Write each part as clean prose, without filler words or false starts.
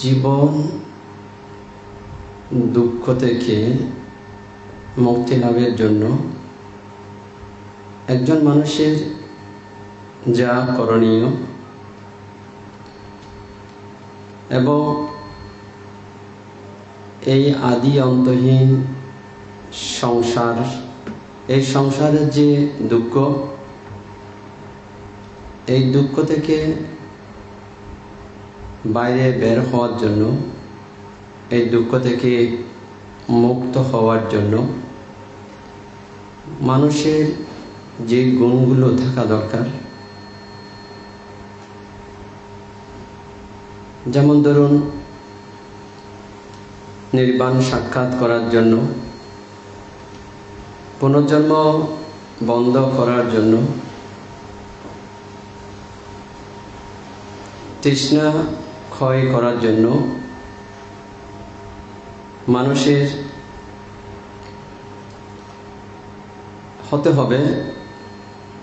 জীবন দুঃখ থেকে মুক্তি লাভের জন্য একজন মানুষের যা করণীয় এবং এই আদি অন্তহীন সংসার, এই সংসারের যে দুঃখ, এই দুঃখ থেকে বাইরে বের হওয়ার জন্য, এই দুঃখ থেকে মুক্ত হওয়ার জন্য মানুষের যে গুণগুলো থাকা দরকার, যেমন ধরুন নির্বাণ সাক্ষাৎ করার জন্য, পুনর্জন্ম বন্ধ করার জন্য, তৃষ্ণা ক্ষয় করার জন্য মানুষের হতে হবে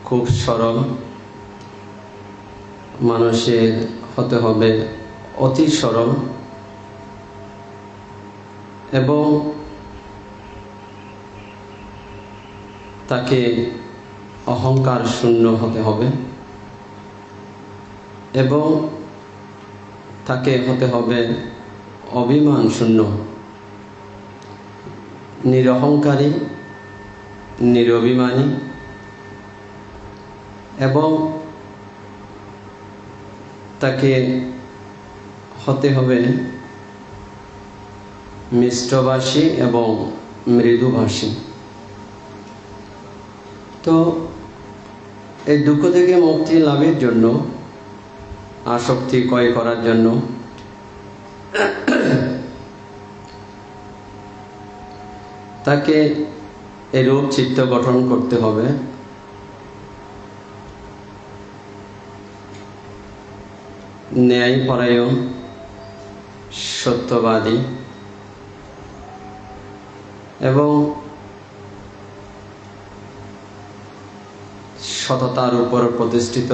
খুব সরল, মানুষের হতে হবে অতি সরল এবং তাকে অহংকার শূন্য হতে হবে এবং তাকে হতে হবে অভিমান শূন্য, নিরহংকারী, নিরভিমানী এবং তাকে হতে হবে মিষ্টভাষী এবং মৃদুভাষী। তো এই দুঃখ থেকে মুক্তি লাভের জন্য, আসক্তি ক্ষয় করার জন্য তাকে এরূপ চিত্ত গঠন করতে হবে ন্যায়পরায়ণ, সত্যবাদী এবং সততার উপর প্রতিষ্ঠিত,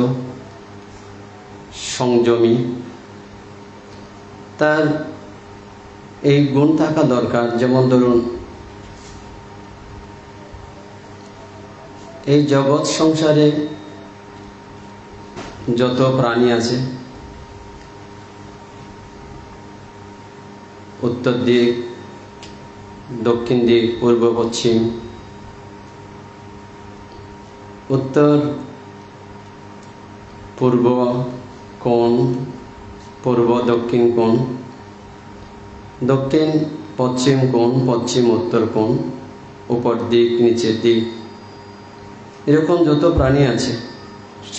সংযমী। তার এই গুণ থাকা দরকার। যেমন ধরুন এই জগৎ সংসারে যত প্রাণী আছে, উত্তর দিক, দক্ষিণ দিক, পূর্ব পশ্চিম, উত্তর পূর্ব কোণ, পূর্ব দক্ষিণ কোণ, দক্ষিণ পশ্চিম কোণ, পশ্চিম উত্তর কোণ, উপর দিক, নিচের দিক, এরকম যত প্রাণী আছে,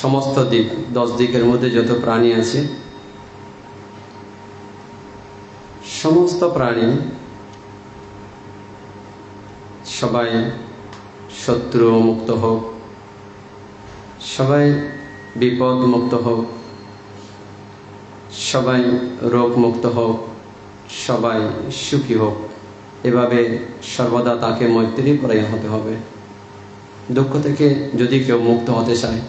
সমস্ত দিক, 10 দিকের মধ্যে যত প্রাণী আছে, সমস্ত প্রাণী সবাই শত্রু মুক্ত হোক, সবাই বিপদ মুক্ত হোক, সবাই রোগ মুক্ত হোক, সবাই সুখী হোক, এভাবে সর্বদা তাকে মৈত্রী পরায়ণ হতে হবে। দুঃখ থেকে যদি কেউ মুক্ত হতে চায়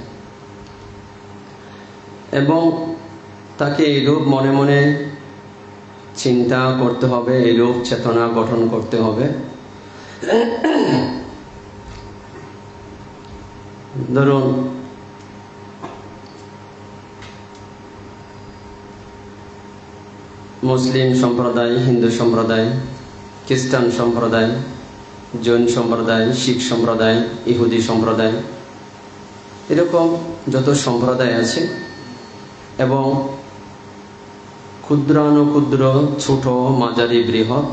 এবং তাকে এইরূপ মনে মনে চিন্তা করতে হবে, এইরূপ চেতনা গঠন করতে হবে। ধরুন মুসলিম সম্প্রদায়, হিন্দু সম্প্রদায়, খ্রিস্টান সম্প্রদায়, জৈন সম্প্রদায়, শিখ সম্প্রদায়, ইহুদি সম্প্রদায়, এরকম যত সম্প্রদায় আছে এবং ক্ষুদ্রানুক্ষুদ্র, ছোট, মাঝারি, বৃহৎ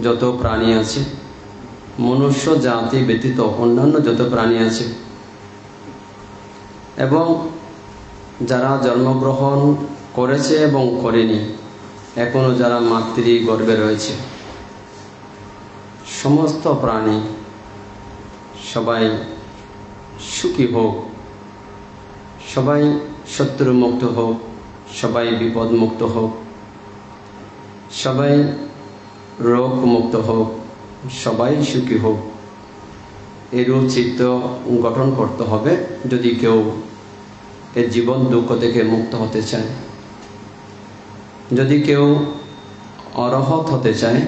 যত প্রাণী আছে, মনুষ্য জাতি ব্যতীত অন্যান্য যত প্রাণী আছে এবং যারা জন্মগ্রহণ করেছে এবং করেনি, এখনো যারা মাতৃগর্ভে রয়েছে, সমস্ত প্রাণী সবাই সুখী হোক, সবাই শত্রু মুক্ত হোক, সবাই বিপদ মুক্ত হোক, সবাই রোগ মুক্ত হোক, সবাই সুখী হোক, এরূপ চিত্ত গঠন করতে হবে যদি কেউ এর জীবন দুঃখ থেকে মুক্ত হতে চায়। যদি কেউ অরহত হতে চায়,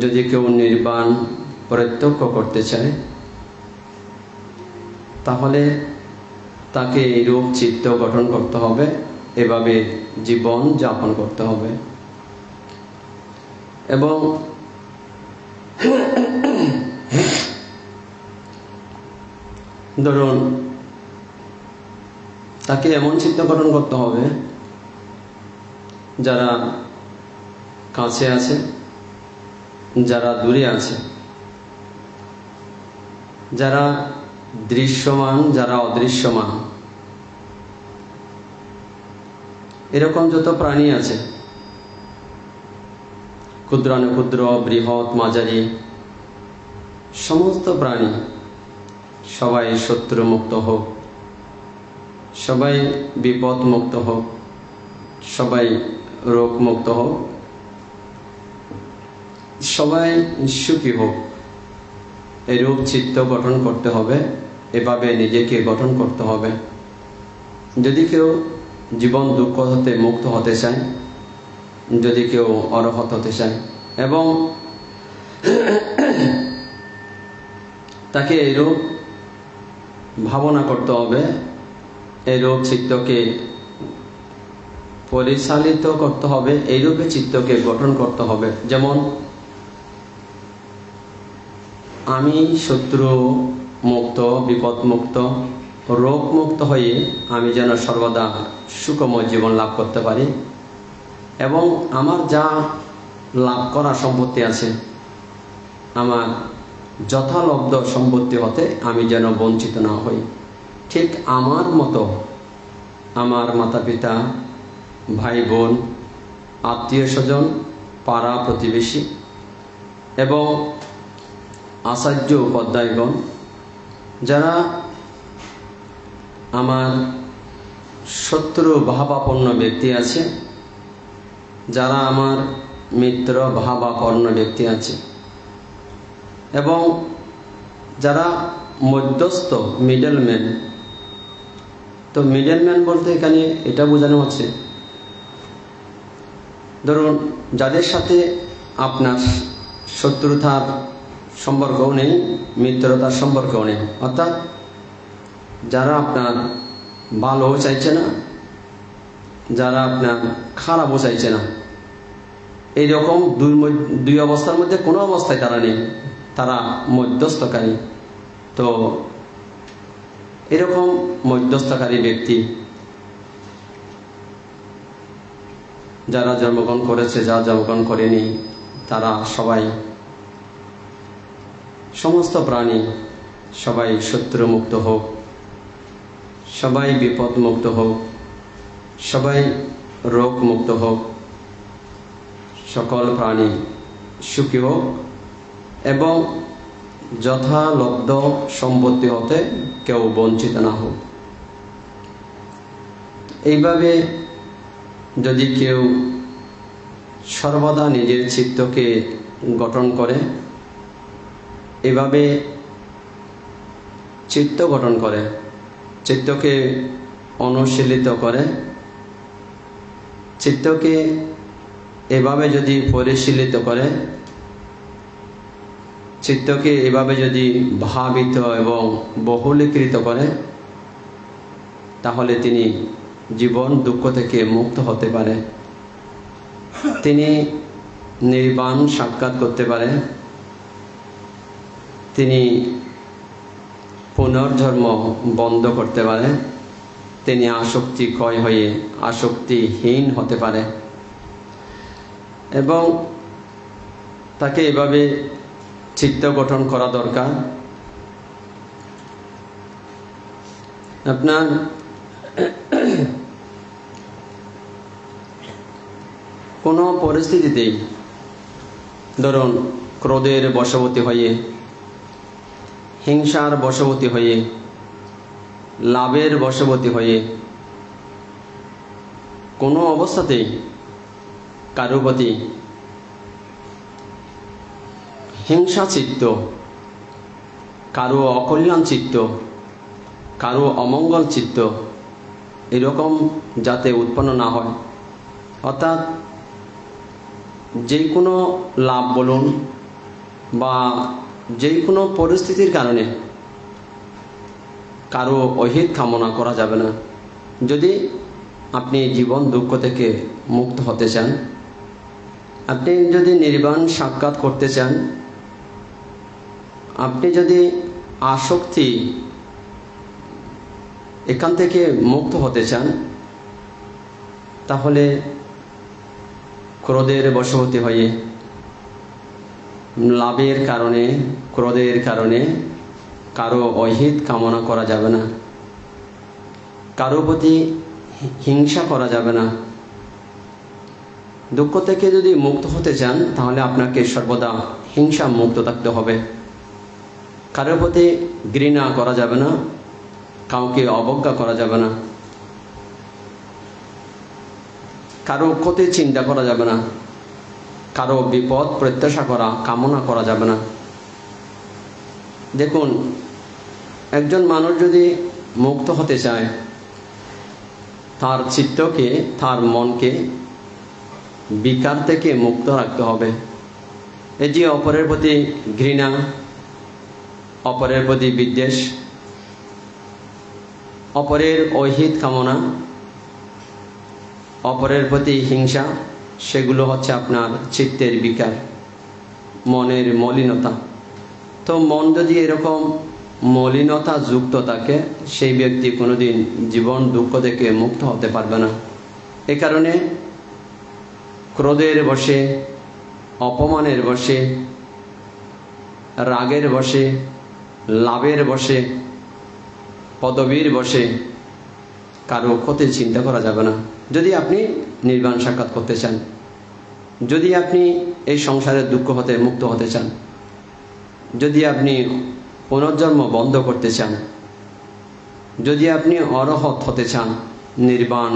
যদি কেউ নির্বাণ প্রত্যক্ষ করতে চায়, তাহলে তাকে এইরূপ চিত্ত গঠন করতে হবে, এভাবে জীবন যাপন করতে হবে। এবং ধরুন তাকে এমন চিত্ত গঠন করতে হবে, যারা কাছে আছে, যারা দূরে আছে, যারা দৃশ্যমান, যারা অদৃশ্যমান, এরকম যত প্রাণী আছে, ক্ষুদ্রানুক্ষুদ্র, বৃহৎ, মাঝারি, সমস্ত প্রাণী সবাই শত্রু মুক্ত হোক, সবাই বিপদ মুক্ত হোক, সবাই রোগ মুক্ত হোক, সবাই সুখী হোক, এরূপ চিত্ত গঠন করতে হবে, এভাবে নিজেকে গঠন করতে হবে। যদি কেউ জীবন দুঃখ হতে মুক্ত হতে চায়, যদি কেউ অরহত হতে চায়, এবং তাকে এরূপ ভাবনা করতে হবে, এরূপ চিত্তকে পরিচালিত করতে হবে, এইরূপে চিত্তকে গঠন করতে হবে। যেমন আমি শত্রু মুক্ত, বিপদ মুক্ত, রোগ মুক্ত হয়ে আমি যেন সর্বদা সুখময় জীবন লাভ করতে পারি, এবং আমার যা লাভ করা সম্পত্তি আছে, আমার যথালব্ধ সম্পত্তি হতে আমি যেন বঞ্চিত না হই। ঠিক আমার মতো আমার মাতা পিতা, ভাই বোন, আত্মীয় স্বজন, পাড়া প্রতিবেশী এবং আচার্য উপাধ্যায়গণ, যারা আমার শত্রু ভাবাপন্ন ব্যক্তি আছে, যারা আমার মিত্র ভাবাপন্ন ব্যক্তি আছে, এবং যারা মধ্যস্থ মিডলম্যান। তো মিডলম্যান বলতে এখানে এটা বোঝানো হচ্ছে, ধরুন যাদের সাথে আপনার শত্রুতার সম্পর্কও নেই, মিত্রতার সম্পর্কও নেই, অর্থাৎ যারা আপনার ভালোও চাইছে না, যারা আপনার খারাপও চাইছে না, এইরকম দুই অবস্থার মধ্যে কোনো অবস্থায় তারা নেই, তারা মধ্যস্থকারী। তো এরকম মধ্যস্থকারী ব্যক্তি যারা জন্মগ্রহণ করেছে, যারা জন্মগ্রহণ করেনি, তারা সবাই, সমস্ত প্রাণী সবাই শত্রুমুক্ত হোক, সবাই বিপদ মুক্ত হোক, সবাই রোগ মুক্ত হোক, সকল প্রাণী সুখী হোক, এবং যথালব্ধ সম্পত্তি হতে কেউ বঞ্চিত না হোক। এইভাবে যদি কেউ সর্বদা নিজের চিত্তকে গঠন করে, এভাবে চিত্ত গঠন করে, চিত্তকে অনুশীলিত করে, চিত্তকে এভাবে যদি পরিশীলিত করে, চিত্তকে এভাবে যদি ভাবিত এবং বহুলীকৃত করে, তাহলে তিনি জীবন দুঃখ থেকে মুক্ত হতে পারে, তিনি নির্বাণ সাক্ষাৎ করতে পারে, তিনি পুনর্জন্ম বন্ধ করতে পারে, তিনি আসক্তি ক্ষয় হয়ে আসক্তিহীন হতে পারে। এবং তাকে এভাবে চিত্ত গঠন করা দরকার। আপনার কোনো পরিস্থিতিতেই ধরুন ক্রোধের বশবর্তী হয়ে, হিংসার বশবর্তী হয়ে, লাভের বশবর্তী হয়ে কোনো অবস্থাতেই কারো প্রতি হিংসা চিত্ত, কারো অকল্যাণ চিত্ত, কারো অমঙ্গল চিত্ত এরকম যাতে উৎপন্ন না হয়, অর্থাৎ যে কোনো লাভ বলুন বা যে কোনো পরিস্থিতির কারণে কারো অহিত কামনা করা যাবে না। যদি আপনি জীবন দুঃখ থেকে মুক্ত হতে চান, আপনি যদি নির্বাণ সাক্ষাৎ করতে চান, আপনি যদি আসক্তি এখান থেকে মুক্ত হতে চান, তাহলে ক্রোধের বশবর্তী হয়ে লাভের কারণে, ক্রোধের কারণে কারো অহিত কামনা করা যাবে না, কারো প্রতি হিংসা করা যাবে না। দুঃখ থেকে যদি মুক্ত হতে চান, তাহলে আপনাকে সর্বদা হিংসা মুক্ত থাকতে হবে। কারোর প্রতি ঘৃণা করা যাবে না, কাউকে অবজ্ঞা করা যাবে না, কারো ক্ষতি চিন্তা করা যাবে না, কারো বিপদ প্রত্যাশা করা কামনা করা যাবে না। দেখুন, একজন মানুষ যদি মুক্ত হতে চায়, তার চিত্তকে, তার মনকে বিকার থেকে মুক্ত রাখতে হবে। এই যে অপরের প্রতি ঘৃণা, অপরের প্রতি বিদ্বেষ, অপরের অহিত কামনা, অপরের প্রতি হিংসা, সেগুলো হচ্ছে আপনার চিত্তের বিকার, মনের মলিনতা। তো মন যদি এরকম মলিনতা যুক্ত থাকে, সেই ব্যক্তি কোনোদিন জীবন দুঃখ থেকে মুক্ত হতে পারবে না। এ কারণে ক্রোধের বশে, অপমানের বশে, রাগের বশে, লাভের বশে, পদবীর বশে কারো ক্ষতি চিন্তা করা যাবে না। যদি আপনি নির্বাণ সাক্ষাৎ করতে চান, যদি আপনি এই সংসারের দুঃখ হতে মুক্ত হতে চান, যদি আপনি পুনর্জন্ম বন্ধ করতে চান, যদি আপনি অরহত হতে চান, নির্বাণ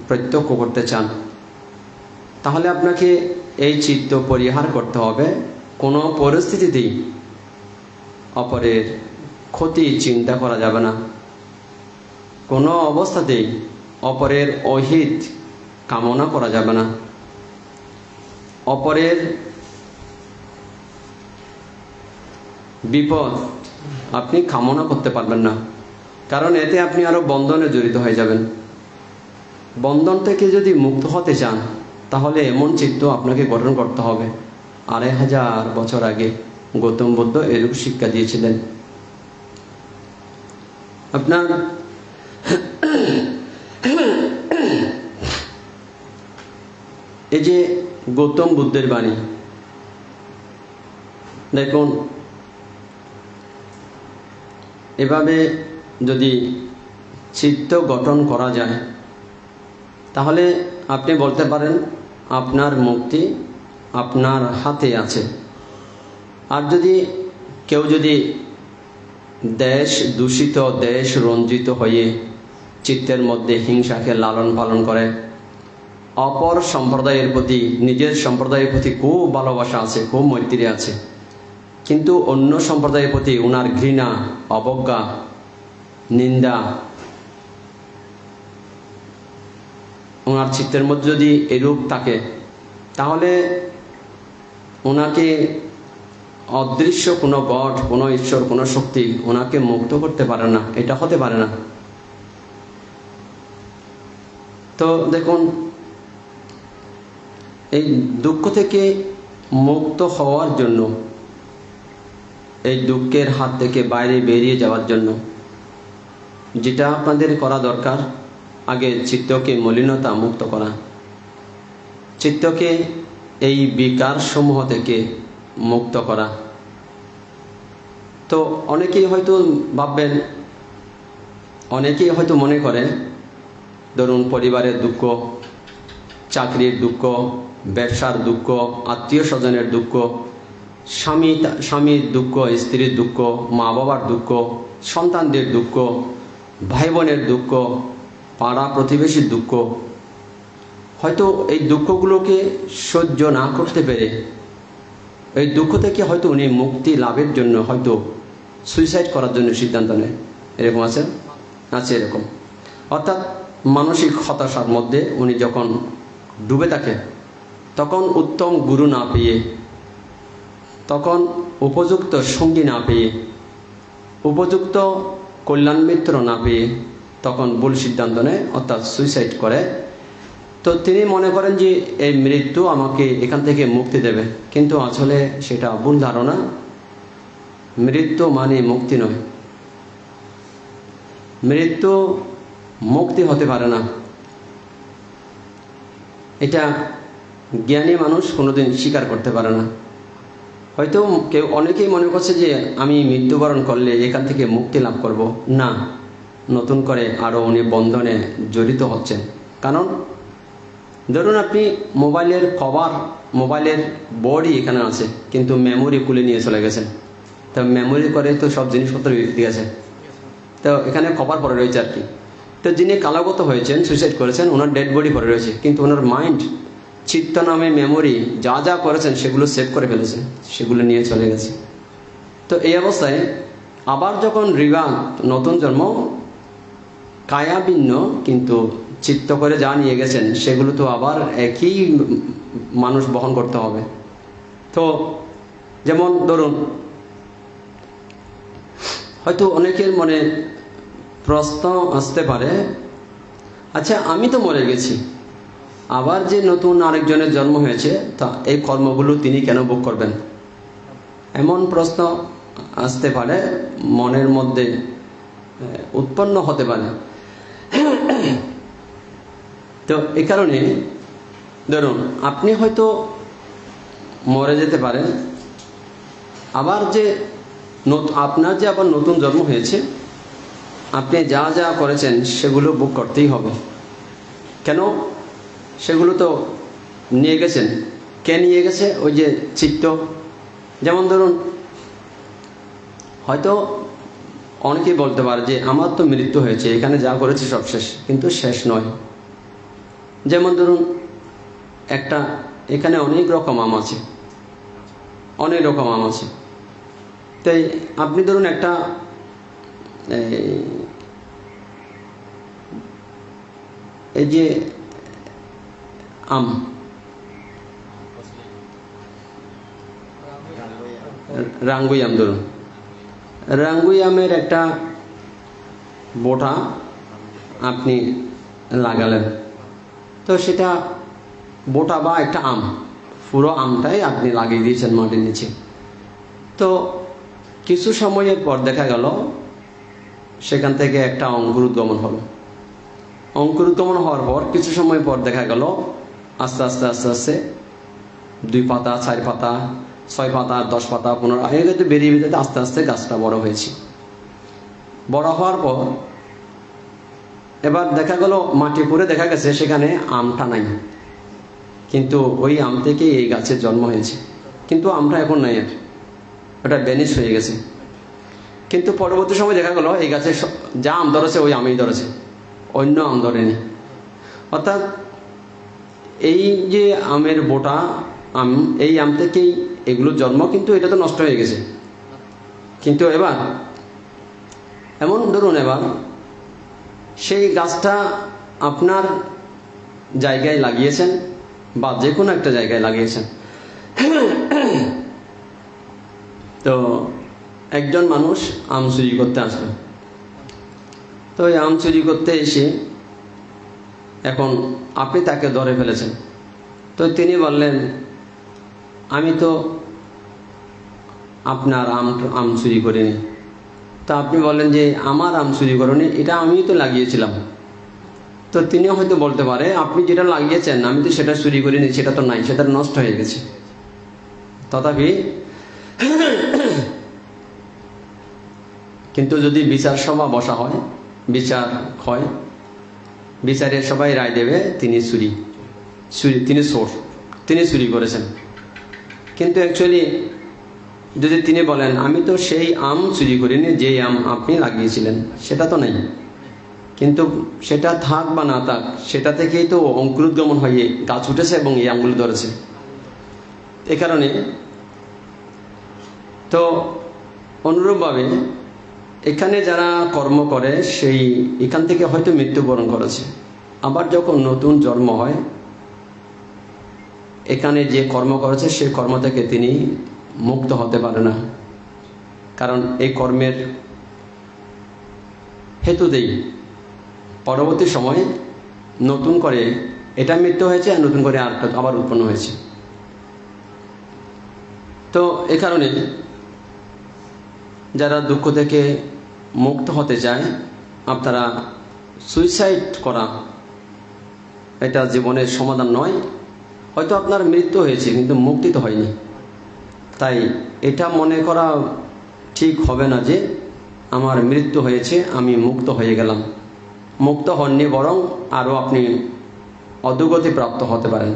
প্রত্যক্ষ করতে চান, তাহলে আপনাকে এই চিত্ত পরিহার করতে হবে। কোনো পরিস্থিতিতেই অপরের ক্ষতি চিন্তা করা যাবে না, কোনো অবস্থাতেই অপরের অহিত কামনা করা যাবে না, অপরের বিপদ আপনি কামনা করতে পারবেন না, কারণ এতে আপনি আরো বন্ধনে জড়িত হয়ে যাবেন। বন্ধন থেকে যদি মুক্ত হতে চান, তাহলে এমন চিত্ত আপনাকে গঠন করতে হবে। 2500 বছর আগে গৌতম বুদ্ধ এরূপ শিক্ষা দিয়েছিলেন। আপনার এই যে গৌতম বুদ্ধের বাণী দেখুন, এভাবে যদি চিত্ত গঠন করা যায়, তাহলে আপনি বলতে পারেন আপনার মুক্তি আপনার হাতে আছে। আর যদি কেউ যদি দেশ দূষিত, দেশ রঞ্জিত হয়ে চিত্তের মধ্যে হিংসাকে লালন পালন করে, অপর সম্প্রদায়ের প্রতি, নিজের সম্প্রদায়ের প্রতি খুব ভালোবাসা আছে, খুব মৈত্রী আছে, কিন্তু অন্য সম্প্রদায়ের প্রতি ওনার ঘৃণা, অবজ্ঞা, নিন্দা ওনার চিত্তের মধ্যে যদি এরূপ থাকে, তাহলে ওনাকে অদৃশ্য কোনো গড, কোনো ঈশ্বর, কোনো শক্তি ওনাকে মুক্ত করতে পারে না। এটা হতে পারে না। তো দেখুন, এই দুঃখ থেকে মুক্ত হওয়ার জন্য, এই দুঃখের হাত থেকে বাইরে বেরিয়ে যাওয়ার জন্য যেটা আপনাদের করা দরকার, আগে চিত্তকে মলিনতা মুক্ত করা, চিত্তকে এই বিকার সমূহ থেকে মুক্ত করা। তো অনেকেই হয়তো ভাববেন, অনেকেই হয়তো মনে করে, ধরুন পরিবারের দুঃখ, চাকরির দুঃখ, ব্যবসার দুঃখ, আত্মীয় স্বজনের দুঃখ, স্বামীর দুঃখ, স্ত্রীর দুঃখ, মা বাবার দুঃখ, সন্তানদের দুঃখ, ভাই বোনের দুঃখ, পাড়া প্রতিবেশীর দুঃখ, হয়তো এই দুঃখগুলোকে সহ্য না করতে পেরে এই দুঃখ থেকে হয়তো উনি মুক্তি লাভের জন্য হয়তো সুইসাইড করার জন্য সিদ্ধান্ত নেয়। এরকম আছে এরকম। অর্থাৎ মানসিক হতাশার মধ্যে উনি যখন ডুবে থাকে, তখন উত্তম গুরু না পেয়ে, তখন উপযুক্ত সঙ্গী না পেয়ে, উপযুক্ত কল্যাণ মিত্র না পেয়ে তখন ভুল সিদ্ধান্ত নেয়, অর্থাৎ সুইসাইড করে। তো তিনি মনে করেন যে এই মৃত্যু আমাকে এখান থেকে মুক্তি দেবে, কিন্তু আসলে সেটা ভুল ধারণা। মৃত্যু মানে মুক্তি নয়, মৃত্যু মুক্তি হতে পারে না। এটা জ্ঞানী মানুষ কোনোদিন স্বীকার করতে পারে না। হয়তো কেউ অনেকেই মনে করছে যে আমি মৃত্যুবরণ করলে এখান থেকে মুক্তি লাভ করব। না, নতুন করে আরও উনি বন্ধনে জড়িত হচ্ছেন। কারণ ধরুন আপনি মোবাইলের কভার, মোবাইলের বডি এখানে আছে, কিন্তু মেমোরি খুলে নিয়ে চলে গেছেন। তো মেমোরি করে তো সব জিনিসপত্র দিয়ে গেছে, তো এখানে কভার পড়ে রয়েছে আর কি। তো যিনি কালাগত হয়েছেন, সুইসাইড করেছেন, ওনার ডেড বডি পড়ে রয়েছে, কিন্তু ওনার মাইন্ড, চিত্ত নামে মেমোরি যা যা করেছেন সেগুলো সেভ করে ফেলেছে, সেগুলো নিয়ে চলে গেছে। তো এই অবস্থায় আবার যখন রিবার্থ, নতুন জন্ম, কায়া ভিন্ন, কিন্তু চিত্ত করে যা নিয়ে গেছেন সেগুলো তো আবার একই মানুষ বহন করতে হবে। তো যেমন ধরুন হয়তো অনেকের মনে প্রশ্ন আসতে পারে, আচ্ছা আমি তো মরে গেছি, আবার যে নতুন আরেকজনের জন্ম হয়েছে, তা এই কর্মগুলো তিনি কেন ভোগ করবেন? এমন প্রশ্ন আসতে পারে, মনের মধ্যে উৎপন্ন হতে পারে। তো এই কারণে ধরুন আপনি হয়তো মরে যেতে পারেন, আবার যে আপনার যে আবার নতুন জন্ম হয়েছে, আপনি যা যা করেছেন সেগুলো ভোগ করতেই হবে। কেন? সেগুলো তো নিয়ে গেছেন। কে নিয়ে গেছে? ওই যে চিত্ত। যেমন ধরুন হয়তো অনেকেই বলতে পারে যে আমার তো মৃত্যু হয়েছে, এখানে যা করেছে সব শেষ, কিন্তু শেষ নয়। যেমন ধরুন এখানে অনেক রকম আম আছে, অনেক রকম আম আছে। তাই আপনি ধরুন একটা এই যে আম, রাঙ্গুই আম, ধরুন রাঙ্গুই আমের একটা বোটা আপনি লাগালেন, তো সেটা বোটা বা একটা আম, পুরো আমটাই আপনি লাগিয়ে দিয়েছেন মাটির নিচে। তো কিছু সময়ের পর দেখা গেল সেখান থেকে একটা অঙ্কুরোদ্গমন হলো। অঙ্কুরোদ্গমন হওয়ার পর কিছু সময় পর দেখা গেল আস্তে আস্তে আস্তে আস্তে 2 পাতা, 4 পাতা, 6 পাতা, 10 পাতা, 15 এগুলো বেরিয়ে বেরিয়ে আস্তে আস্তে গাছটা বড় হয়েছে। বড় হওয়ার পর এবার দেখা গেল মাটি পরে দেখা গেছে সেখানে আমটা নাই, কিন্তু ওই আম থেকে এই গাছের জন্ম হয়েছে, কিন্তু আমটা এখন নাই, আর ওটা ভ্যানিশ হয়ে গেছে। কিন্তু পরবর্তী সময় দেখা গেল এই গাছে যা আম ধরেছে ওই আমেই ধরেছে, অন্য আম ধরেনি। অর্থাৎ এই যে আমের বোটা আম, এই আম থেকেই এগুলো জন্ম, কিন্তু এটা তো নষ্ট হয়ে গেছে। কিন্তু এবার এমন ধরুন এবার সেই গাছটা আপনার জায়গায় লাগিয়েছেন বা যে কোনো একটা জায়গায় লাগিয়েছেন। তো একজন মানুষ আম চুরি করতে আসলো। তো এই আম চুরি করতে এসে এখন আপনি তাকে ধরে ফেলেছেন। তো তিনি বললেন, আমি তো আপনার আম চুরি করিনি। তা আপনি বললেন যে আমার আম চুরি করিনি, এটা আমি তো লাগিয়েছিলাম। তো তিনি হয়তো বলতে পারে, আপনি যেটা লাগিয়েছেন আমি তো সেটা চুরি করিনি, সেটা তো নাই, সেটা নষ্ট হয়ে গেছে। তথাপি কিন্তু যদি বিচার সভা বসা হয়, বিচার হয়, বিচারের সবাই রায় দেবে তিনি তিনি চোর, তিনি চুরি করেছেন। কিন্তু অ্যাকচুয়ালি যদি তিনি বলেন আমি তো সেই আম চুরি করিনি যে আম আপনি লাগিয়েছিলেন, সেটা তো নাই, কিন্তু সেটা থাক বা না থাক, সেটা থেকেই তো অঙ্কুরোদ্গমন হয়ে গাছ উঠেছে এবং এই আমগুলো ধরেছে। এ কারণে তো অনুরূপভাবে এখানে যারা কর্ম করে সেই এখান থেকে হয়তো মৃত্যুবরণ করেছে, আবার যখন নতুন জন্ম হয় এখানে যে কর্ম করেছে সেই কর্ম থেকে তিনি মুক্ত হতে পারে না, কারণ এই কর্মের হেতুতেই পরবর্তী সময়ে নতুন করে এটা মৃত্যু হয়েছে আর নতুন করে আবার উৎপন্ন হয়েছে। তো এ কারণে যারা দুঃখ থেকে মুক্ত হতে চায়, আপনারা সুইসাইড করা এটা জীবনের সমাধান নয়। হয়তো আপনার মৃত্যু হয়েছে কিন্তু মুক্তি তো হয়নি, তাই এটা মনে করা ঠিক হবে না যে আমার মৃত্যু হয়েছে আমি মুক্ত হয়ে গেলাম। মুক্ত হননি, বরং আরও আপনি অধোগতি প্রাপ্ত হতে পারেন।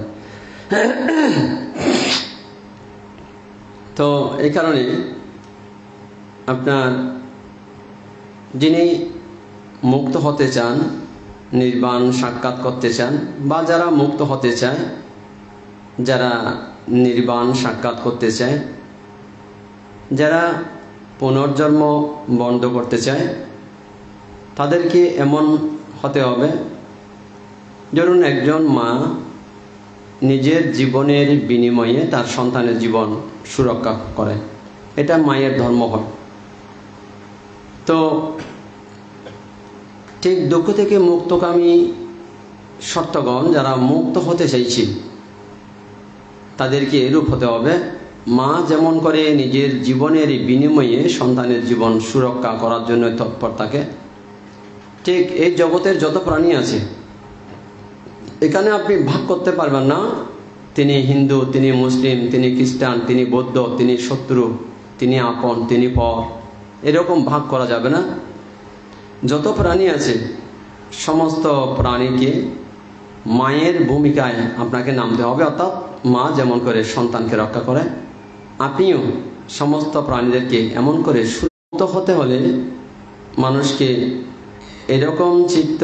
তো এই কারণে আপনার যিনি মুক্ত হতে চান, নির্বাণ সাক্ষাৎ করতে চান, বা যারা মুক্ত হতে চায়, যারা নির্বাণ সাক্ষাৎ করতে চায়, যারা পুনর্জন্ম বন্ধ করতে চায়, তাদেরকে এমন হতে হবে, ধরুন একজন মা নিজের জীবনের বিনিময়ে তার সন্তানের জীবন সুরক্ষা করে, এটা মায়ের ধর্ম হয়। তো ঠিক দুঃখ থেকে মুক্তকামী সত্যগণ যারা মুক্ত হতে চাইছে, তাদেরকে এরূপ হতে হবে, মা যেমন করে নিজের জীবনের বিনিময়ে সন্তানের জীবন সুরক্ষা করার জন্য তৎপর থাকে, ঠিক এই জগতের যত প্রাণী আছে এখানে আপনি ভাগ করতে পারবেন না তিনি হিন্দু, তিনি মুসলিম, তিনি খ্রিস্টান, তিনি বৌদ্ধ, তিনি শত্রু, তিনি আপন, তিনি পর, এরকম ভাগ করা যাবে না। যত প্রাণী আছে সমস্ত প্রাণীকে মায়ের ভূমিকায় আপনাকে নামতে হবে, অর্থাৎ মা যেমন করে সন্তানকে রক্ষা করে, আপনিও সমস্ত প্রাণীদেরকে এমন করে সুস্থ হতে হলে মানুষকে এরকম চিত্ত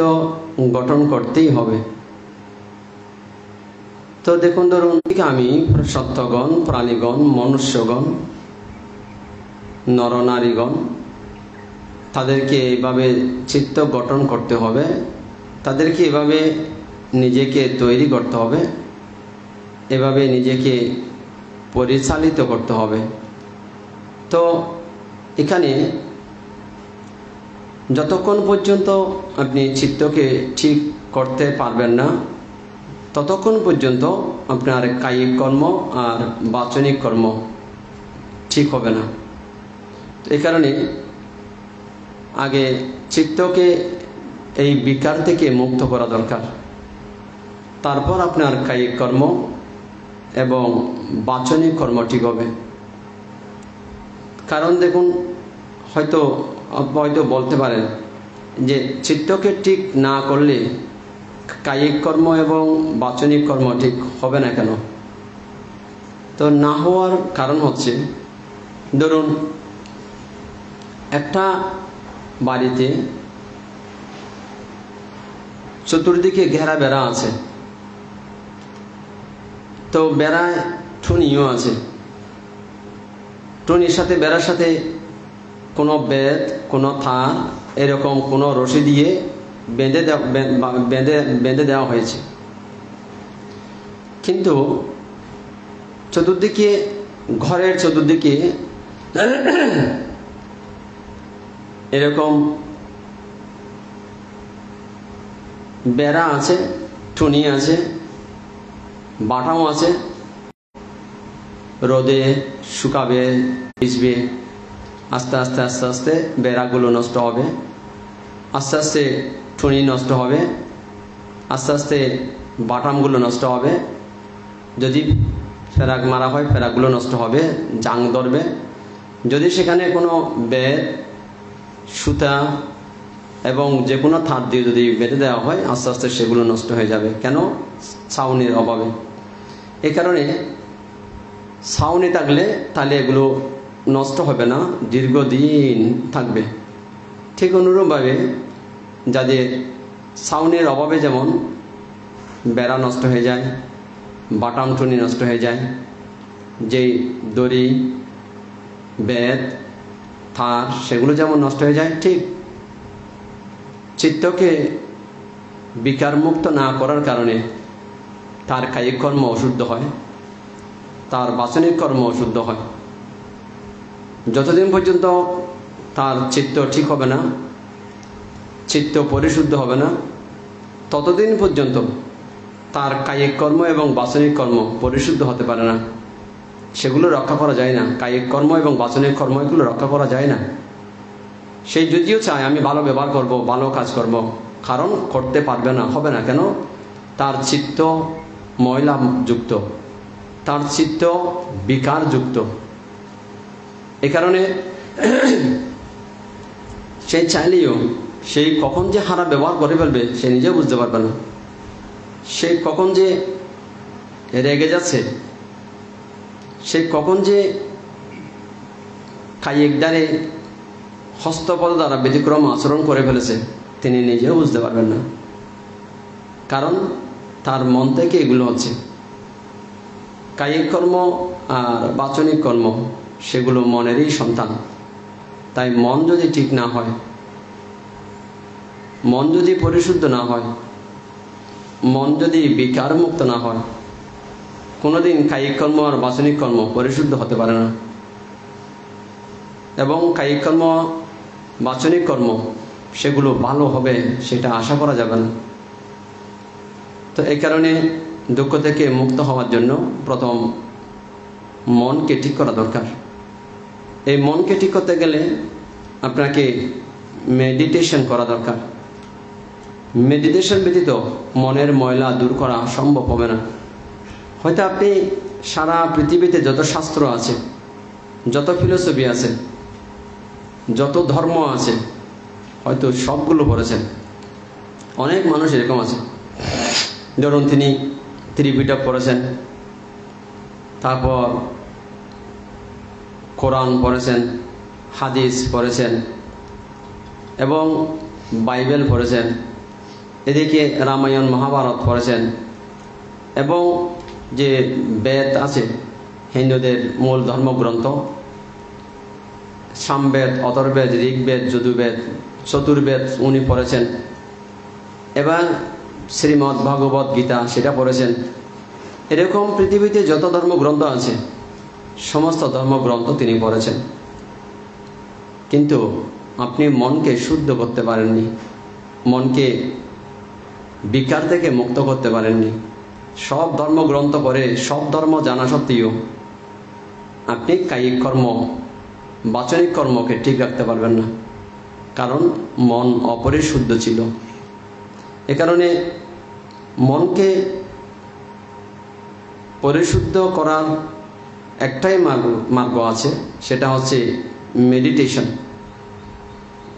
গঠন করতেই হবে। তো দেখুন, ধরুন আমি সত্যগণ, প্রাণীগণ, মনুষ্যগণ, নরনারীগণ, তাদেরকে এইভাবে চিত্ত গঠন করতে হবে, তাদেরকে এভাবে নিজেকে তৈরি করতে হবে, এভাবে নিজেকে পরিচালিত করতে হবে। তো এখানে যতক্ষণ পর্যন্ত আপনি চিত্তকে ঠিক করতে পারবেন না, ততক্ষণ পর্যন্ত আপনার কায়িক কর্ম আর বাচনিক কর্ম ঠিক হবে না। এই কারণে আগে চিত্তকে এই বিকার থেকে মুক্ত করা দরকার, তারপর আপনার কায়িক কর্ম এবং বাচনিক কর্ম ঠিক হবে। কারণ দেখুন, হয়তো বলতে পারেন যে চিত্তকে ঠিক না করলে কায়িক কর্ম এবং বাচনিক কর্ম ঠিক হবে না কেন? তো না হওয়ার কারণ হচ্ছে, ধরুন একটা বাড়িতে চতুর্দিকে ঘেরা বেড়া আছে, তো বেড়ায় ঠুনিও আছে, টুনির সাথে বেড়ার সাথে কোনো বেত, কোনো থান, এরকম কোনো রশি দিয়ে বেঁধে দেওয়া হয়েছে। কিন্তু চতুর্দিকে, ঘরের চতুর্দিকে এরকম বেড়া আছে, টুনি আছে, বাটাও আছে, রোদে শুকাবে, ভিজবে, আস্তে আস্তে আস্তে আস্তে বেড়াগুলো নষ্ট হবে, আস্তে আস্তে টুনি নষ্ট হবে, আস্তে আস্তে বাটামগুলো নষ্ট হবে, যদি ফেরাক মারা হয় ফেরাকগুলো নষ্ট হবে, জাং ধরবে। যদি সেখানে কোনো বেত, সুতা এবং যে কোনো তার দিয়ে যদি বেঁধে দেওয়া হয়, আস্তে আস্তে সেগুলো নষ্ট হয়ে যাবে। কেন? ছাউনির অভাবে। এই কারণে ছাউনি থাকলে তাহলে এগুলো নষ্ট হবে না, দীর্ঘদিন থাকবে। ঠিক অনুরূপভাবে যাদের ছাউনির অভাবে যেমন বেড়া নষ্ট হয়ে যায়, বাটাম টুনি নষ্ট হয়ে যায়, যেই দড়ি, বেত, থার সেগুলো যেমন নষ্ট হয়ে যায়, ঠিক চিত্তকে বিকারমুক্ত না করার কারণে তার কায়িক কর্ম অশুদ্ধ হয়, তার বাচনিক কর্ম শুদ্ধ হয়। যতদিন পর্যন্ত তার চিত্ত ঠিক হবে না, চিত্ত পরিশুদ্ধ হবে না, ততদিন পর্যন্ত তার কায়িক কর্ম এবং বাচনিক কর্ম পরিশুদ্ধ হতে পারে না। সেগুলো রক্ষা করা যায় না। কায়িক কর্ম এবং বাচনিক কর্ম এগুলো রক্ষা করা যায় না। সেই যদিও চায় আমি ভালো ব্যবহার করব, ভালো কাজ করব, কারণ করতে পারবে না, হবে না। কেন? তার চিত্ত ময়লা যুক্ত, তার চিত্ত বিকার যুক্ত। এ কারণে সে চাইলেও সেই কখন যে খারাপ ব্যবহার করে ফেলবে সে নিজেও বুঝতে পারবে না। সে কখন যে রেগে যাচ্ছে, সে কখন যে কায়িক দ্বারে হস্তপদ দ্বারা ব্যতিক্রম আচরণ করে ফেলেছে তিনি নিজেও বুঝতে পারবেন না। কারণ তার মন থেকে এগুলো হচ্ছে। কায়িক কর্ম আর বাচনিক কর্ম সেগুলো মনেরই সন্তান। তাই মন যদি ঠিক না হয়, মন যদি পরিশুদ্ধ না হয়, মন যদি বিকার মুক্ত না হয়, কোনোদিন কায়িক কর্ম আর বাচনিক কর্ম পরিশুদ্ধ হতে পারে না। এবং কায়িক কর্ম বাচনিক কর্ম সেগুলো ভালো হবে সেটা আশা করা যাবে না। তো এই কারণে দুঃখ থেকে মুক্ত হওয়ার জন্য প্রথম মনকে ঠিক করা দরকার। এই মনকে ঠিক করতে গেলে আপনাকে মেডিটেশন করা দরকার। মেডিটেশন ব্যতীত মনের ময়লা দূর করা সম্ভব হবে না। হয়তো আপনি সারা পৃথিবীতে যত শাস্ত্র আছে, যত ফিলোসফি আছে, যত ধর্ম আছে, হয়তো সবগুলো পড়েছেন। অনেক মানুষ এরকম আছে, ধরুন তিনি ত্রিপিটক পড়েছেন, তারপর কোরআন পড়েছেন, হাদিস পড়েছেন এবং বাইবেল পড়েছেন, এদিকে রামায়ণ মহাভারত পড়েছেন এবং যে বেদ আছে হিন্দুদের মূল ধর্মগ্রন্থ, সামবেদ, অথর্ববেদ, ঋগ্বেদ, যজুর্বেদ, চতুর্বেদ উনি পড়েছেন। এবার শ্রীমদ্ ভগবত গীতা সেটা পড়েছেন। এরকম পৃথিবীতে যত ধর্মগ্রন্থ আছে সমস্ত ধর্মগ্রন্থ তিনি পড়েছেন। কিন্তু আপনি মনকে শুদ্ধ করতে পারেননি, মনকে বিকার থেকে মুক্ত করতে পারেননি। সব ধর্মগ্রন্থ পড়ে সব ধর্ম জানা সত্ত্বেও আপনি কায়িক কর্ম বাচনিক কর্মকে ঠিক রাখতে পারবেন না, কারণ মন অপরিশুদ্ধ ছিল। এ কারণে মনকে পরিশুদ্ধ করার একটাই মার্গ আছে, সেটা হচ্ছে মেডিটেশন।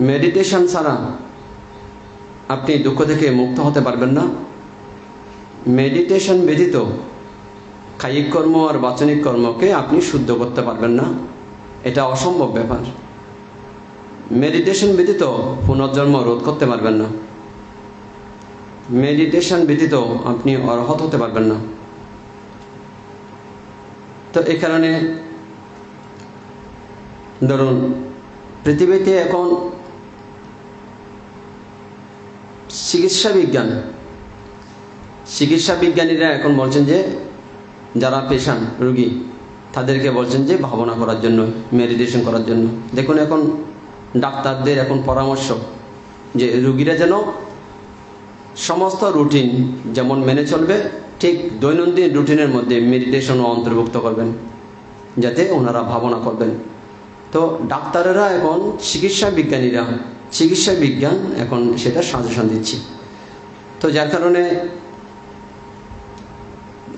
মেডিটেশন ছাড়া আপনি দুঃখ থেকে মুক্ত হতে পারবেন না। মেডিটেশন ব্যতীত কায়িক কর্ম আর বাচনিক কর্মকে আপনি শুদ্ধ করতে পারবেন না, এটা অসম্ভব ব্যাপার। মেডিটেশন ব্যতীত পুনর্জন্ম রোধ করতে পারবেন না। মেডিটেশন ব্যতীত আপনি অরহত হতে পারবেন না। তো এই কারণে ধরুন পৃথিবীতে এখন চিকিৎসা বিজ্ঞানীরা এখন বলছেন যে যারা পেশেন্ট রোগী তাদেরকে বলছেন যে ভাবনা করার জন্য, মেডিটেশন করার জন্য। দেখুন এখন ডাক্তারদের এখন পরামর্শ যে রোগীরা যেন সমস্ত রুটিন যেমন মেনে চলবে, ঠিক দৈনন্দিন রুটিনের মধ্যে মেডিটেশনও অন্তর্ভুক্ত করবেন, যাতে ওনারা ভাবনা করবেন। তো ডাক্তারেরা এখন চিকিৎসা বিজ্ঞান এখন সেটা সাজেশন দিচ্ছে। তো যার কারণে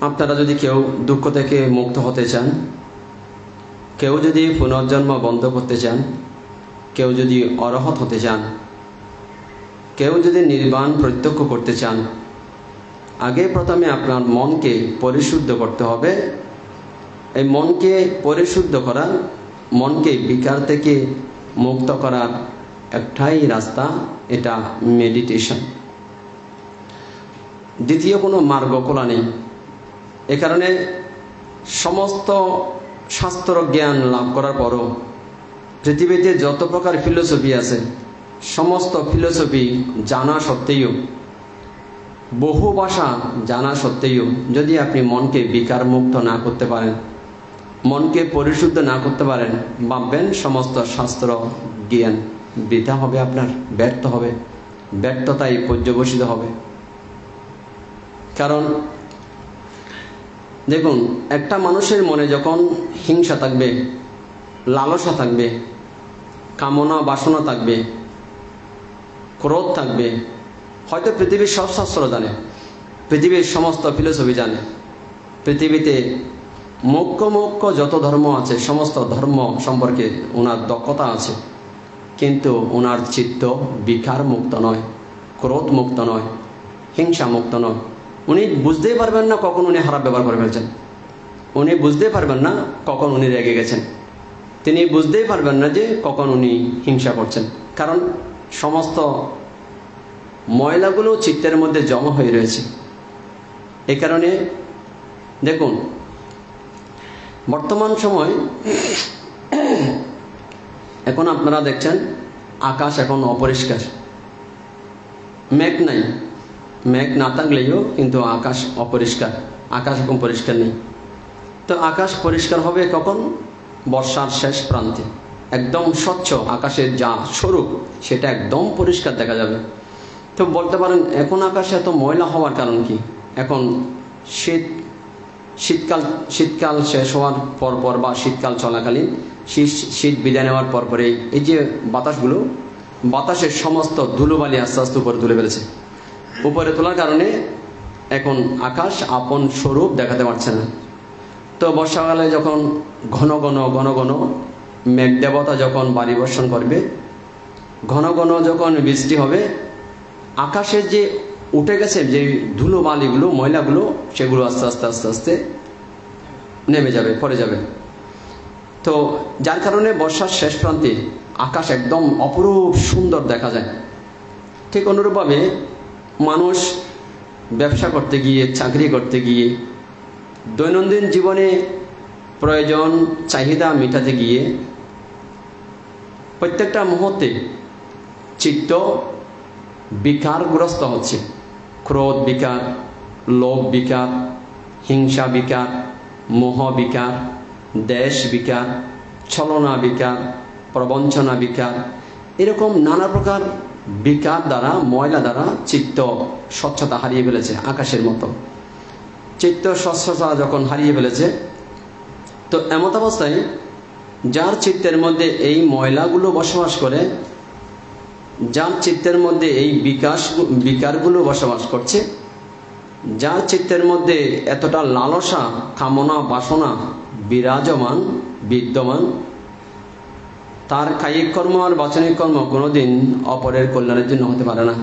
আপনারা যদি কেউ দুঃখ থেকে মুক্ত হতে চান, কেউ যদি পুনর্জন্ম বন্ধ করতে চান, কেউ যদি অরহত হতে চান, কেউ যদি নির্বাণ প্রত্যক্ষ করতে চান, আগে প্রথমে আপনার মনকে পরিশুদ্ধ করতে হবে। এই মনকে পরিশুদ্ধ করা, মনকে বিকার থেকে মুক্ত করার একটাই রাস্তা, এটা মেডিটেশন। দ্বিতীয় কোনো মার্গ খোলা নেই। এ কারণে সমস্ত শাস্ত্র জ্ঞান লাভ করার পরও পৃথিবীতে যত প্রকার ফিলোসফি আছে, সমস্ত ফিলোসফি জানা সত্ত্বেও, বহু ভাষা জানা সত্ত্বেও যদি আপনি মনকে বিকার মুক্ত না করতে পারেন মনকে পরিশুদ্ধ না করতে পারেন, ভাববেন সমস্ত শাস্ত্র জ্ঞান বৃথা হবে, আপনার ব্যর্থ হবে, ব্যর্থতায় পর্যবসিত হবে। কারণ দেখুন, একটা মানুষের মনে যখন হিংসা থাকবে, লালসা থাকবে, কামনা বাসনা থাকবে, ক্রোধ থাকবে, হয়তো পৃথিবীর সব শাস্ত্র জানে, পৃথিবীর সমস্ত ফিলোসফি জানে, পৃথিবীতে মুখ্য যত ধর্ম আছে সমস্ত ধর্ম সম্পর্কে ওনার দক্ষতা আছে, কিন্তু ওনার চিত্ত বিকার মুক্ত নয়, ক্রোধ মুক্ত নয়, হিংসা মুক্ত নয়। উনি বুঝতেই পারবেন না কখন উনি খারাপ ব্যবহার করে ফেলছেন, উনি বুঝতেই পারবেন না কখন উনি রেগে গেছেন, তিনি বুঝতেই পারবেন না যে কখন উনি হিংসা করছেন। কারণ সমস্ত ময়লাগুলো চিত্তের মধ্যে জমা হয়ে রয়েছে। এই কারণে দেখুন, বর্তমান সময় এখন আপনারা দেখছেন আকাশ এখন অপরিষ্কার, মেঘ নাই, মেঘ না থাকলেও কিন্তু আকাশ অপরিষ্কার, আকাশ এখন পরিষ্কার নেই। তো আকাশ পরিষ্কার হবে কখন? বর্ষার শেষ প্রান্তে একদম স্বচ্ছ আকাশের যা স্বরূপ সেটা একদম পরিষ্কার দেখা যাবে। তো বলতে পারেন এখন আকাশে এত ময়লা হওয়ার কারণ কি? এখন শীতকাল শেষ হওয়ার পর বা শীতকাল চলাকালীন শীত বিদায় নেওয়ার পরে এই যে বাতাসগুলো, বাতাসের সমস্ত ধুলোবালি আস্তে আস্তে উপরে তুলে ফেলেছে। উপরে তোলার কারণে এখন আকাশ আপন স্বরূপ দেখাতে পারছে না। তো বর্ষাকালে যখন ঘন ঘন মেঘ দেবতা যখন বাড়ি বর্ষণ করবে, ঘন ঘন যখন বৃষ্টি হবে, আকাশের যে উঠে গেছে যে ধুলোবালিগুলো, ময়লাগুলো, সেগুলো আস্তে আস্তে নেমে যাবে, পড়ে যাবে। তো যার কারণে বর্ষার শেষ প্রান্তে আকাশ একদম অপরূপ সুন্দর দেখা যায়। ঠিক অনুরূপভাবে মানুষ ব্যবসা করতে গিয়ে, চাকরি করতে গিয়ে, দৈনন্দিন জীবনে প্রয়োজন চাহিদা মেটাতে গিয়ে প্রত্যেকটা মুহূর্তে চিত্ত বিকারগ্রস্ত হচ্ছে। ক্রোধ বিকার, লোভ বিকার, হিংসা বিকার, মোহ বিকার, দেশ বিকার, ছলনা বিকার, প্রবঞ্চনা বিকার, এরকম নানা প্রকার বিকার দ্বারা, ময়লা দ্বারা চিত্ত স্বচ্ছতা হারিয়ে ফেলেছে। আকাশের মতো চিত্ত স্বচ্ছতা যখন হারিয়ে ফেলেছে, তো এমত অবস্থায় যার চিত্তের মধ্যে এই ময়লাগুলো বসবাস করে, যার চিত্তের মধ্যে এই বিকারগুলো বসবাস করছে, যার চিত্তের মধ্যে এতটা লালসা, কামনা, বাসনা বিদ্যমান, তার কায়িক কর্ম আর বাচনিক কর্ম কোনোদিন অপরের কল্যাণের জন্য হতে পারে না,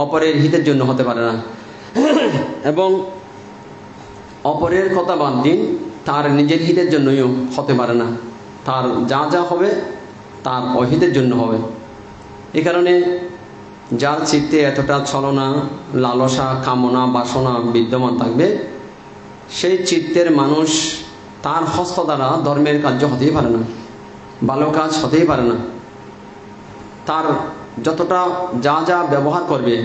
অপরের হিতের জন্য হতে পারে না। এবং অপরের কথা বাদ দিন, তার নিজের হিতের জন্যই হতে পারে না। তার যা হবে তার অহিতের জন্য হবে। এই কারণে যার চিত্তে এতটা ছলনা, লালসা, কামনা, বাসনা বিদ্যমান থাকবে, সেই চিত্তের মানুষ তার হস্ত দ্বারা ধর্মের কার্য হতেই পারে না, ভালো কাজ হতেই পারে না। তার যতটা যা ব্যবহার করবে,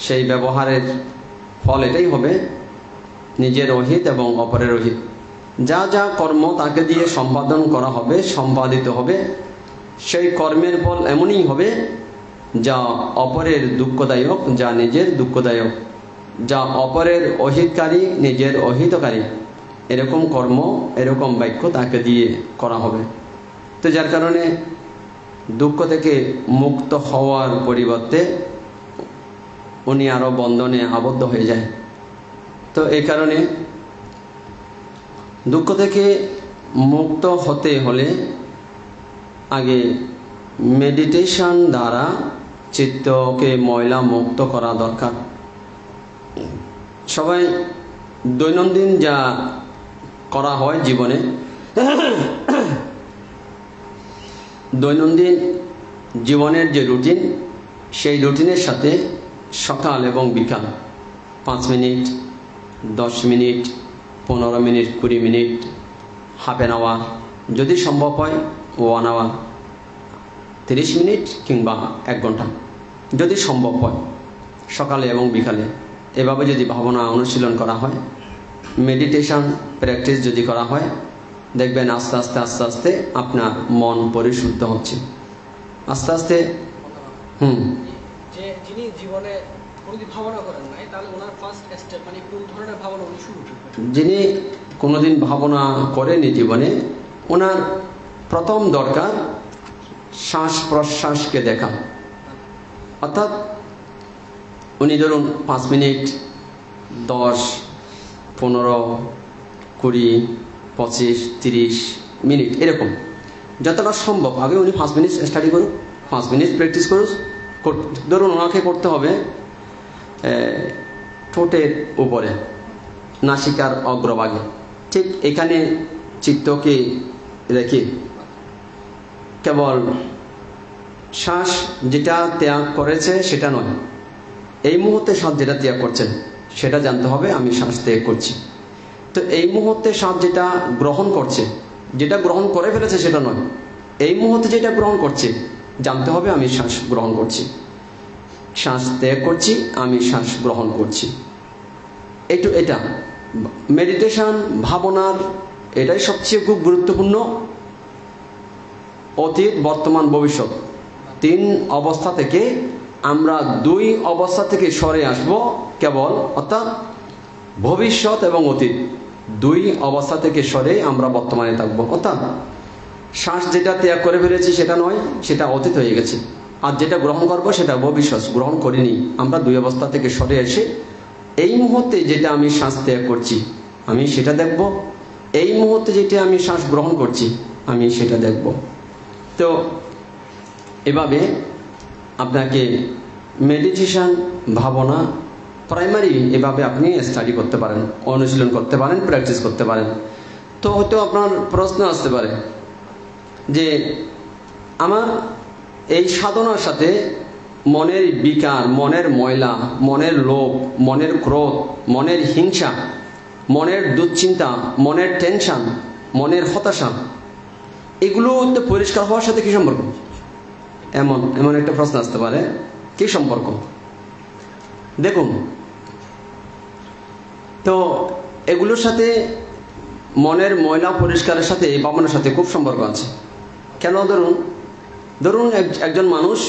সেই ব্যবহারের ফল এটাই হবে নিজের অহিত এবং অপরের অহিত। যা কর্ম তাকে দিয়ে সম্পাদন করা হবে, সম্পাদিত হবে, সেই কর্মের ফল এমনই হবে যা অপরের দুঃখদায়ক, যা নিজের দুঃখদায়ক, যা অপরের অহিতকারী, নিজের অহিতকারী। এরকম কর্ম, এরকম বাক্য তাকে দিয়ে করা হবে। তো যার কারণে দুঃখ থেকে মুক্ত হওয়ার পরিবর্তে উনি আরো বন্ধনে আবদ্ধ হয়ে যায়। তো এই কারণে দুঃখ থেকে মুক্ত হতে হলে আগে মেডিটেশন দ্বারা চিত্তকে ময়লা মুক্ত করা দরকার। সবাই দৈনন্দিন যা করা হয় জীবনে, দৈনন্দিন জীবনের যে রুটিন, সেই রুটিনের সাথে সকাল এবং বিকাল 5 minute, 10 minute, 15 minute, 20 minute, half an hour, যদি সম্ভব হয় 1 আওয়ার, 30 মিনিট কিংবা 1 ঘন্টা যদি সম্ভব হয়, সকালে এবং বিকালে এভাবে যদি ভাবনা অনুশীলন করা হয়, মেডিটেশন প্র্যাকটিস যদি করা হয়, দেখবেন আস্তে আস্তে আস্তে আস্তে আপনার মন পরিশুদ্ধ হচ্ছে আস্তে আস্তে। যিনি জীবনে কোনোদিন ভাবনা করেন নাই, তাহলে ওনার ফার্স্ট স্টেপ মানে কোন ধরনের ভাবনা উনি শুরু করবেন? যিনি কোনোদিন ভাবনা করেনি জীবনে, ওনার প্রথম দরকার শ্বাস প্রশ্বাসকে দেখা। অর্থাৎ উনি ধরুন 5 মিনিট, 10, 15, 20, 25, 30 মিনিট এরকম যতটা সম্ভব আগে উনি 5 মিনিট স্টাডি করুক, 5 মিনিট প্র্যাকটিস করুক। ধরুন ওনাকে করতে হবে ঠোঁটের উপরে, নাসিকার অগ্রভাগে, ঠিক এখানে চিত্তকে রেখে কেবল শ্বাস যেটা ত্যাগ করেছে সেটা নয়, এই মুহূর্তে শ্বাস যেটা ত্যাগ করছেন সেটা জানতে হবে আমি শ্বাস ত্যাগ করছি। তো এই মুহূর্তে শ্বাস যেটা গ্রহণ করছে, যেটা গ্রহণ করে ফেলেছে সেটা নয়, এই মুহূর্তে যেটা গ্রহণ করছে জানতে হবে আমি শ্বাস গ্রহণ করছি, শ্বাস ত্যাগ করছি, আমি শ্বাস গ্রহণ করছি। এটা মেডিটেশন ভাবনার এটাই সবচেয়ে খুব গুরুত্বপূর্ণ। অতীত, বর্তমান, ভবিষ্যৎ 3 অবস্থা থেকে আমরা 2 অবস্থা থেকে সরে আসব কেবল, অর্থাৎ ভবিষ্যৎ এবং অতীত 2 অবস্থা থেকে সরে আমরা বর্তমানে থাকবো। অর্থাৎ শ্বাস যেটা ত্যাগ করে ফেলেছি সেটা নয়, সেটা অতীত হয়ে গেছে, আর যেটা গ্রহণ করবো সেটা ভবিষ্যৎ, গ্রহণ করিনি। আমরা 2 অবস্থা থেকে সরে এসে এই মুহূর্তে যেটা আমি শ্বাস ত্যাগ করছি আমি সেটা দেখব, এই মুহূর্তে যেটা আমি শ্বাস গ্রহণ করছি আমি সেটা দেখব। তো এভাবে আপনাকে মেডিটেশন ভাবনা প্রাইমারি এভাবে আপনি স্টাডি করতে পারেন, অনুশীলন করতে পারেন, প্র্যাকটিস করতে পারেন। তো হয়তো আপনার প্রশ্ন আসতে পারে যে আমার এই সাধনার সাথে মনের বিকার, মনের ময়লা, মনের লোভ, মনের ক্রোধ, মনের হিংসা, মনের দুশ্চিন্তা, মনের টেনশন, মনের হতাশা, এগুলো তো পরিষ্কার হওয়ার সাথে কি সম্পর্ক? এমন একটা প্রশ্ন আসতে পারে, কি সম্পর্ক? দেখুন, তো এগুলোর সাথে মনের ময়লা পরিষ্কারের সাথে এই ভাবনার সাথে খুব সম্পর্ক আছে। কেন? ধরুন একজন মানুষ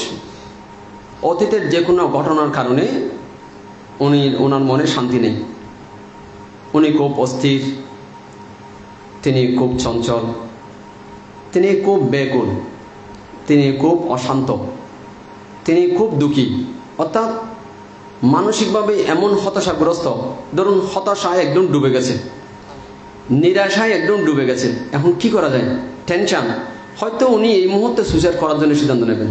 অতীতের যে কোনো ঘটনার কারণে ওনার মনে শান্তি নেই, উনি খুব অস্থির, তিনি খুব চঞ্চল, তিনি খুব ব্যাকুল, তিনি খুব অশান্ত, তিনি খুব দুঃখী। অর্থাৎ মানসিকভাবে এমন হতাশাগ্রস্ত, ধরুন হতাশায় একদম ডুবে গেছে, নিরাশায় একদম ডুবে গেছে। এখন কি করা যায়? টেনশন। হয়তো উনি এই মুহূর্তে সুইসাইড করার জন্য সিদ্ধান্ত নেবেন।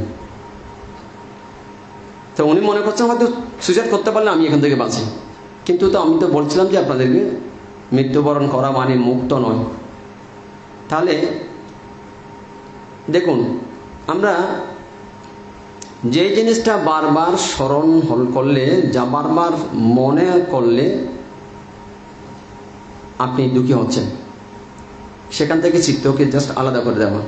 তো উনি মনে করছেন হয়তো সুইসাইড করতে পারলে আমি এখান থেকে বাঁচি। কিন্তু তো আমি তো বলছিলাম যে আপনাদেরকে মৃত্যুবরণ করা মানে মুক্ত নয়। তাহলে দেখুন, আমরা যে জিনিসটা বারবার স্মরণ করলে, যা বারবার মনে করলে আপনি দুঃখী হচ্ছেন, সেখান থেকে চিত্তকে জাস্ট আলাদা করে দেওয়া।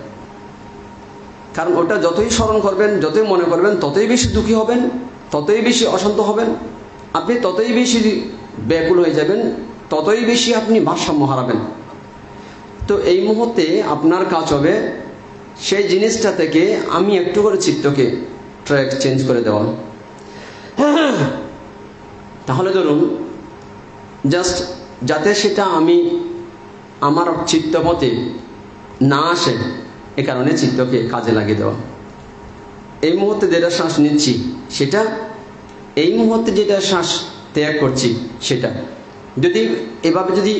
কারণ ওটা যতই স্মরণ করবেন, যতই মনে করবেন, ততই বেশি দুঃখী হবেন, ততই বেশি অশান্ত হবেন, আপনি ততই বেশি ব্যাকুল হয়ে যাবেন, ততই বেশি আপনি ভারসাম্য হারাবেন। তো এই মুহূর্তে আপনার কাজ হবে সেই জিনিসটা থেকে আমি একটু করে চিত্তকে ট্র্যাক চেঞ্জ করে দেওয়া। তাহলে ধরুন জাস্ট যাতে সেটা আমার চিত্তপথে না আসে, এ কারণে চিত্তকে কাজে লাগিয়ে দেওয়া। এই মুহূর্তে যেটা শ্বাস নিচ্ছি সেটা, এই মুহূর্তে যেটা শ্বাস ত্যাগ করছি সেটা। এভাবে যদি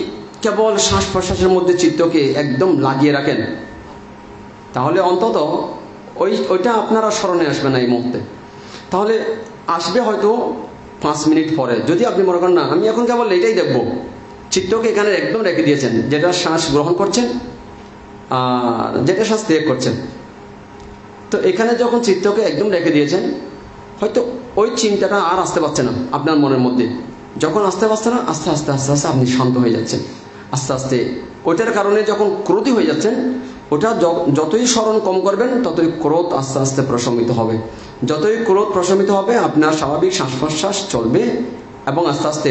কেবল শ্বাস প্রশ্বাসের মধ্যে চিত্তকে একদম লাগিয়ে রাখেন, তাহলে অন্তত ওইটা আপনারা স্মরণে আসবে না এই মুহূর্তে। তাহলে আসবে হয়তো 5 মিনিট পরে। যদি আপনি মনে করেন না আমি এখন কেবল এটাই দেখবো, চিত্তকে এখানে একদম রেখে দিয়েছেন, যেটা শ্বাস গ্রহণ করছেন আর যেটা শ্বাস ত্যাগ করছেন, তো এখানে যখন চিত্তকে একদম রেখে দিয়েছেন, হয়তো ওই চিন্তাটা আর আসতে পারছে না আপনার মনের মধ্যে। যখন আসতে পারছে না, আস্তে আস্তে আস্তে আস্তে আপনি শান্ত হয়ে যাচ্ছেন। আস্তে আস্তে ওইটার কারণে যখন ক্রোধী হয়ে যাচ্ছেন, ওটা যতই স্মরণ কম করবেন ততই ক্রোধ আস্তে আস্তে প্রশমিত হবে। যতই ক্রোধ প্রশমিত হবে, আপনার স্বাভাবিক শ্বাস প্রশ্বাস চলবে এবং আস্তে আস্তে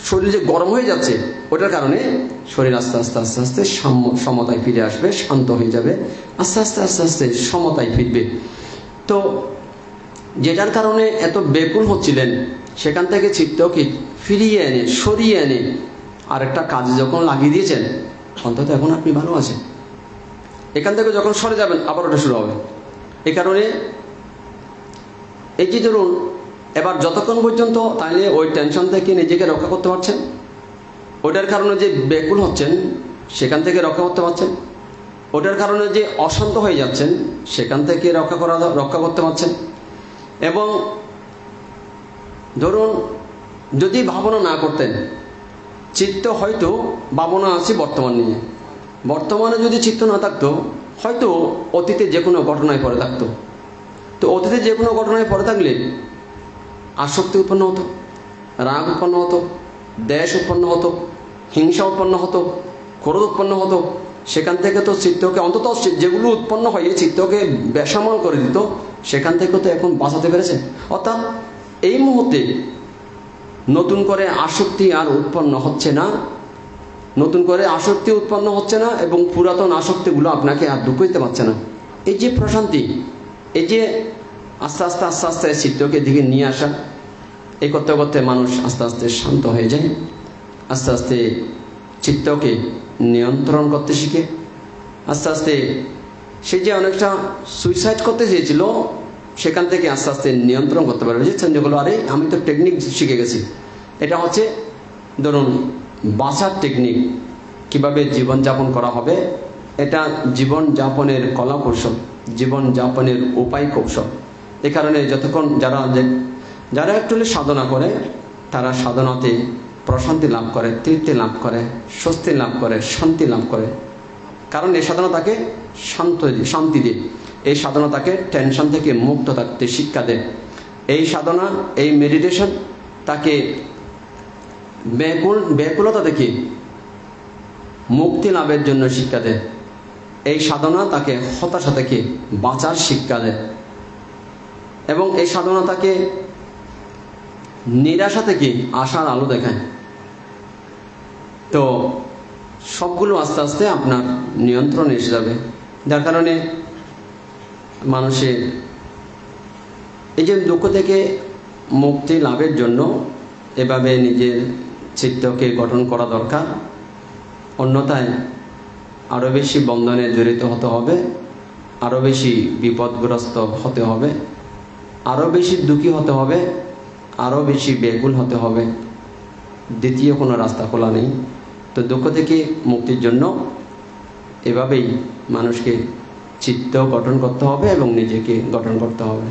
শরীর যে গরম হয়ে যাচ্ছে, ওটার কারণে শরীর আস্তে আস্তে আস্তে আস্তে সমতায় ফিরে আসবে, শান্ত হয়ে যাবে, আস্তে আস্তে আস্তে আস্তে সমতায় ফিরবে। তো যেটার কারণে এত বেকুল হচ্ছিলেন, সেখান থেকে চিত্তকে ফিরিয়ে এনে সরিয়ে এনে আরেকটা কাজে যখন লাগিয়ে দিয়েছেন, অন্তত এখন আপনি ভালো আছেন। এখান থেকে যখন সরে যাবেন আবার ওটা শুরু হবে। এই কারণে এই যে ধরুন এবার যতক্ষণ পর্যন্ত তাহলে ওই টেনশন থেকে নিজেকে রক্ষা করতে পারছেন, ওটার কারণে যে বেকুল হচ্ছেন সেখান থেকে রক্ষা করতে পারছেন, ওটার কারণে যে অশান্ত হয়ে যাচ্ছেন সেখান থেকে রক্ষা করতে পারছেন। এবং ধরুন যদি ভাবনা না করতেন, চিত্ত হয়তো ভাবনা আছে বর্তমান নিয়ে, বর্তমানে যদি চিত্ত না থাকতো হয়তো অতীতে যে কোনো ঘটনায় পড়ে থাকতো। তো অতীতে যে কোনো ঘটনায় পড়ে থাকলে আসক্তি উৎপন্ন হতো, রাগ উৎপন্ন হতো, দ্বেষ উৎপন্ন হতো, হিংসা উৎপন্ন হতো, ক্রোধ উৎপন্ন হতো। সেখান থেকে তো চিত্তকে অন্তত যেগুলো উৎপন্ন হয়ে চিত্তকে বেসামাল করে দিত, সেখান থেকে তো এখন বাঁচাতে পেরেছে। অর্থাৎ এই মুহূর্তে নতুন করে আসক্তি আর উৎপন্ন হচ্ছে না, নতুন করে আসক্তি উৎপন্ন হচ্ছে না, এবং পুরাতন আসক্তিগুলো আপনাকে আর দুঃখ দিতে পারছে না। এই যে প্রশান্তি, এই যে আস্তে আস্তে আস্তে আস্তে চিত্তকে দিকে নিয়ে আসা, এই করতে করতে মানুষ আস্তে আস্তে শান্ত হয়ে যায়, আস্তে আস্তে চিত্তকে নিয়ন্ত্রণ করতে শিখে, আস্তে আস্তে সে যে অনেকটা সুইসাইড করতে চেয়েছিল সেখান থেকে আস্তে আস্তে নিয়ন্ত্রণ করতে পারবে। বুঝছেন যেগুলো, আরে আমি তো টেকনিক শিখে গেছি, এটা হচ্ছে ধরুন বাঁচার টেকনিক, কিভাবে জীবনযাপন করা হবে, এটা জীবনযাপনের কলা কৌশল, জীবনযাপনের উপায় কৌশল। এ কারণে যতক্ষণ যারা একটু সাধনা করে তারা সাধনাতে প্রশান্তি লাভ করে, তৃপ্তি লাভ করে, স্বস্তি লাভ করে, শান্তি লাভ করে। কারণ এই সাধনা তাকে শান্তি দেয়, এই সাধনা তাকে টেনশন থেকে মুক্ত থাকতে শিক্ষা দেয়। এই সাধনা, এই মেডিটেশন তাকে ব্যাকুলতা থেকে মুক্তি লাভের জন্য শিক্ষা দেয়। এই সাধনা তাকে হতাশা থেকে বাঁচার শিক্ষা দেয়, এবং এই সাধনা তাকে নিরাশা থেকে আশার আলো দেখায়। তো সবগুলো আস্তে আস্তে আপনার নিয়ন্ত্রণে এসে যাবে, যার কারণে মানুষের এই যে দুঃখ থেকে মুক্তি লাভের জন্য এভাবে নিজের চিত্তকে গঠন করা দরকার। অন্যথায় আরও বেশি বন্ধনে জড়িত হতে হবে, আরও বেশি বিপদগ্রস্ত হতে হবে, আরও বেশি দুঃখী হতে হবে, আরও বেশি ব্যাকুল হতে হবে। দ্বিতীয় কোনো রাস্তা খোলা নেই। তো দুঃখ থেকে মুক্তির জন্য এভাবেই মানুষকে চিত্ত গঠন করতে হবে এবং নিজেকে গঠন করতে হবে।